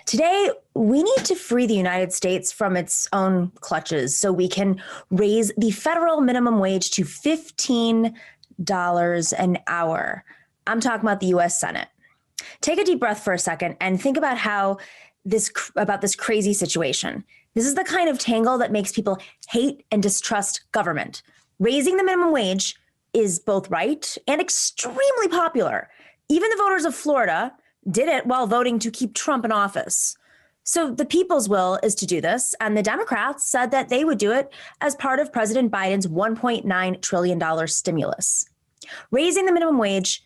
Today, we need to free the United States from its own clutches so we can raise the federal minimum wage to $15 an hour. I'm talking about the U.S. Senate. Take a deep breath for a second and think about this crazy situation. This is the kind of tangle that makes people hate and distrust government. Raising the minimum wage is both right and extremely popular. Even the voters of Florida did it while voting to keep Trump in office. So the people's will is to do this, and the Democrats said that they would do it as part of President Biden's $1.9 trillion stimulus. Raising the minimum wage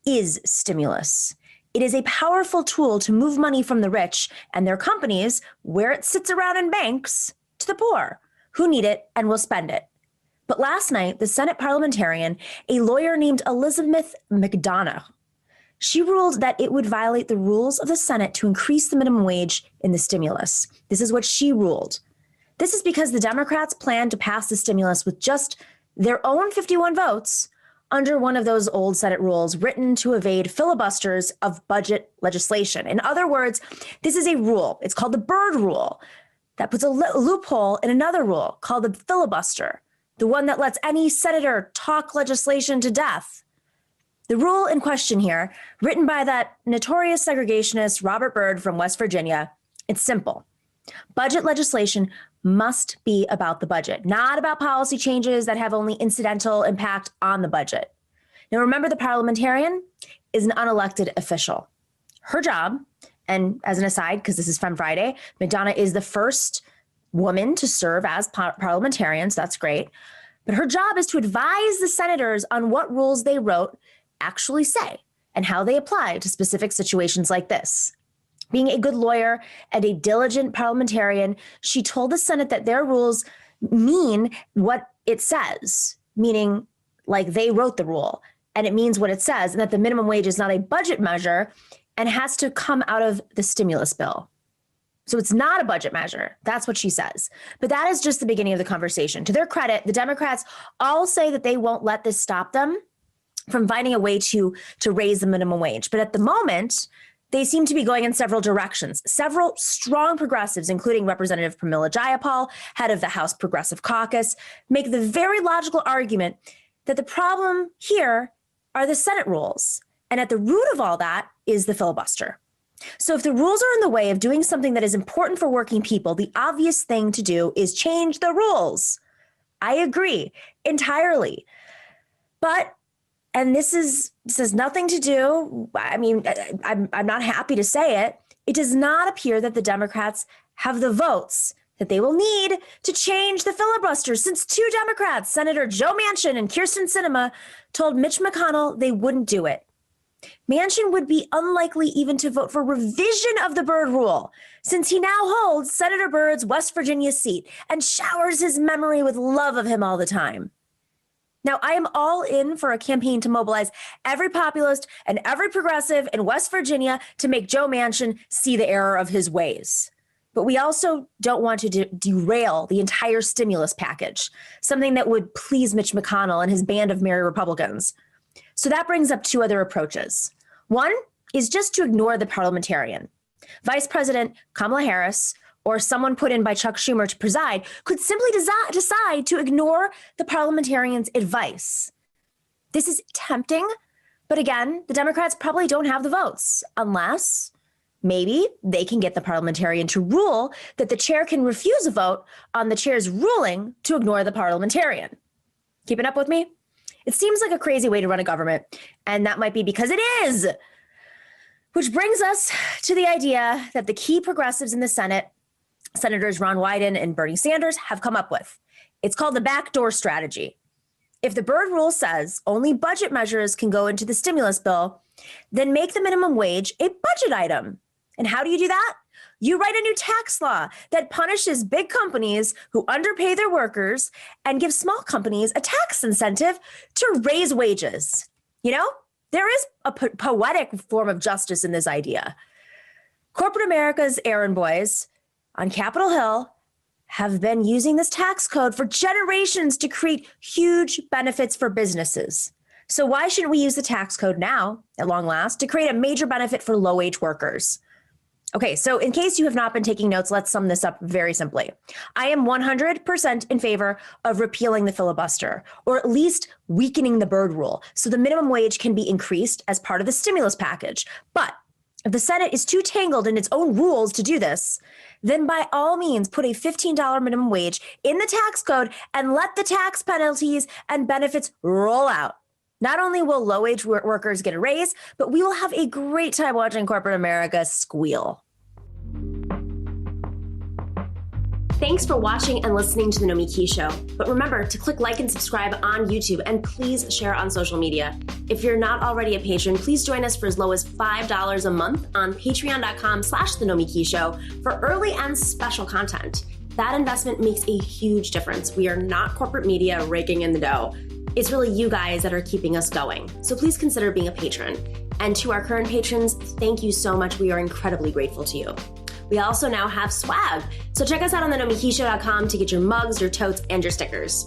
is stimulus. It is a powerful tool to move money from the rich and their companies, where it sits around in banks, to the poor, who need it and will spend it. But last night, the Senate parliamentarian, a lawyer named Elizabeth McDonough, she ruled that it would violate the rules of the Senate to increase the minimum wage in the stimulus. This is what she ruled. This is because the Democrats plan to pass the stimulus with just their own 51 votes under one of those old Senate rules written to evade filibusters of budget legislation. In other words, this is a rule. It's called the Byrd Rule that puts a loophole in another rule called the filibuster, the one that lets any senator talk legislation to death. The rule in question here, written by that notorious segregationist Robert Byrd from West Virginia, it's simple. Budget legislation must be about the budget, not about policy changes that have only incidental impact on the budget. Now, remember, the parliamentarian is an unelected official. Her job, and as an aside, because this is Femme Friday, McDonough is the first woman to serve as parliamentarian, so that's great. But her job is to advise the senators on what rules they wrote actually say and how they apply to specific situations like this. Being a good lawyer and a diligent parliamentarian, she told the Senate that their rules mean what it says, meaning like they wrote the rule and it means what it says, and that the minimum wage is not a budget measure and has to come out of the stimulus bill. So it's not a budget measure. That's what she says. But that is just the beginning of the conversation. To their credit, the Democrats all say that they won't let this stop them from finding a way to raise the minimum wage. But at the moment, they seem to be going in several directions. Several strong progressives, including Representative Pramila Jayapal, head of the House Progressive Caucus, make the very logical argument that the problem here are the Senate rules. And at the root of all that is the filibuster. So if the rules are in the way of doing something that is important for working people, the obvious thing to do is change the rules. I agree entirely. But and this has nothing to do, I mean, I'm not happy to say it. It does not appear that the Democrats have the votes that they will need to change the filibuster, since two Democrats, Senator Joe Manchin and Kyrsten Sinema, told Mitch McConnell they wouldn't do it. Manchin would be unlikely even to vote for revision of the Byrd Rule, since he now holds Senator Byrd's West Virginia seat and showers his memory with love of him all the time. Now, I am all in for a campaign to mobilize every populist and every progressive in West Virginia to make Joe Manchin see the error of his ways. But we also don't want to derail the entire stimulus package, something that would please Mitch McConnell and his band of merry Republicans. So that brings up two other approaches. One is just to ignore the parliamentarian. Vice President Kamala Harris, or someone put in by Chuck Schumer to preside, could simply decide to ignore the parliamentarian's advice. This is tempting, but again, the Democrats probably don't have the votes, unless maybe they can get the parliamentarian to rule that the chair can refuse a vote on the chair's ruling to ignore the parliamentarian. Keeping up with me? It seems like a crazy way to run a government, and that might be because it is. Which brings us to the idea that the key progressives in the Senate, Senators Ron Wyden and Bernie Sanders, have come up with. It's called the Backdoor Strategy. If the Byrd Rule says only budget measures can go into the stimulus bill, then make the minimum wage a budget item. And how do you do that? You write a new tax law that punishes big companies who underpay their workers and give small companies a tax incentive to raise wages. You know, there is a poetic form of justice in this idea. Corporate America's errand boys on Capitol Hill have been using this tax code for generations to create huge benefits for businesses. So why shouldn't we use the tax code now, at long last, to create a major benefit for low-wage workers? Okay, so in case you have not been taking notes, let's sum this up very simply. I am 100% in favor of repealing the filibuster, or at least weakening the Byrd rule, so the minimum wage can be increased as part of the stimulus package. But if the Senate is too tangled in its own rules to do this, then by all means put a $15 minimum wage in the tax code and let the tax penalties and benefits roll out. Not only will low-wage workers get a raise, but we will have a great time watching corporate America squeal. Thanks for watching and listening to The Nomiki Show. But remember to click like and subscribe on YouTube, and please share on social media. If you're not already a patron, please join us for as low as $5 a month on patreon.com/The Nomiki Show for early and special content. That investment makes a huge difference. We are not corporate media raking in the dough. It's really you guys that are keeping us going. So please consider being a patron. And to our current patrons, thank you so much. We are incredibly grateful to you. We also now have swag. So check us out on thenomikishow.com to get your mugs, your totes, and your stickers.